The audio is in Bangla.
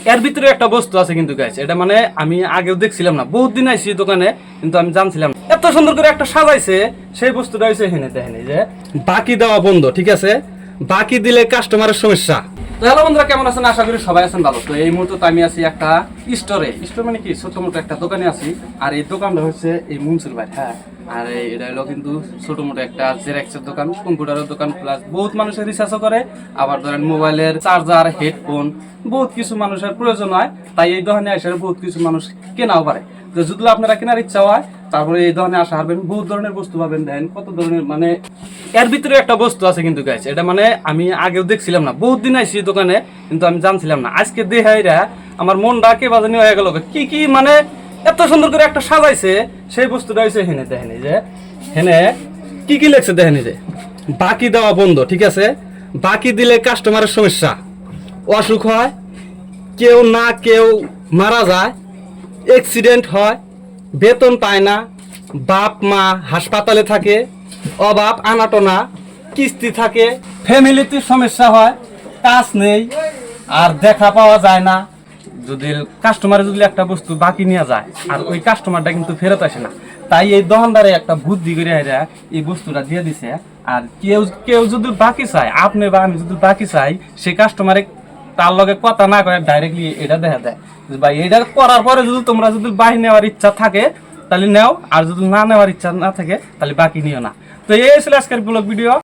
এর ভিতরে একটা বস্তু আছে কিন্তু গাইস, এটা মানে আমি আগেও দেখছিলাম না, বহুত দিন আইছি দোকানে কিন্তু আমি জানছিলাম না। এত সুন্দর করে একটা সাজাইছে, সেই বস্তুটা হইছে এখানে দেখেন, এই যে বাকি দেওয়া বন্ধ, ঠিক আছে, বাকি দিলে কাস্টমারের সমস্যা। তো হ্যালো বন্ধুরা, কেমন আছেন? আশা করি সবাই আছেন ভালো। তো এই মুহূর্তে আমি আছি একটা স্টোর মানে কি ছোট মোটো একটা দোকানে আছি। আর এই দোকানটা হচ্ছে এই মুন্সির ভাই, হ্যাঁ। আর এটা হলো কিন্তু ছোট মোটো একটা জেরক্সের দোকান, কম্পিউটারের দোকান, প্লাস বহুত মানুষের রিসার্চও করে। আবার ধরেন মোবাইলের চার্জার, হেডফোন, বহুত কিছু মানুষের প্রয়োজন হয়, তাই এই দোকানে আসে বহুত কিছু মানুষ কেনাও পারে। তো যদি আপনারা কেনার ইচ্ছা হয়, তারপরে এই দোকানে আসা হারবেন, বহুত ধরনের বস্তু পাবেন। দেখেন কত ধরনের, মানে এর ভিতরে একটা বস্তু আছে কিন্তু গাইস, এটা মানে আমি আগেও দেখছিলাম না, বহুত দিন আইছি দোকানে কিন্তু আমি জানছিলাম না। আজকে দেখাইরা আমার মনটা কে বাজানি হয়ে গেল, কি কি মানে এত সুন্দর করে একটা সাজাইছে, সেই বস্তুটা হয়েছে হেনে দেখেন, যে হেনে কি কি লেখছে দেখেন, যে বাকি দেওয়া বন্ধ, ঠিক আছে, বাকি দিলে কাস্টমারের সমস্যা, অসুখ হয়, কেউ না কেউ মারা যায়, অ্যাক্সিডেন্ট হয়, বেতন পায় না, বাপ মা হাসপাতালে থাকে, অভাব আনাটনা, কিস্তি থাকে, ফ্যামিলিতে সমস্যা হয়, কাজ নেই, আর দেখা পাওয়া যায় না। যদি কাস্টমার যদি একটা বস্তু বাকি নিয়ে যায় আর ওই কাস্টমারটা কিন্তু ফেরত আসে না, তাই এই দোকানদারে একটা বুদ্ধি করে এই বস্তুটা দিয়ে দিছে। আর কেউ কেউ যদি বাকি চায়, আপনি বা আমি যদি বাকি চাই, সেই কাস্টমারে তার লগে কথা না করে ডাইরেক্টলি এটা দেখা দেয় ভাই, এটা করার পরে যদি তোমরা যদি বাকি নেওয়ার ইচ্ছা থাকে তাহলে নেও, আর যদি না নেওয়ার ইচ্ছা না থাকে তাহলে বাকি নিও না। তো এই ছিল আজকের ব্লগ ভিডিও।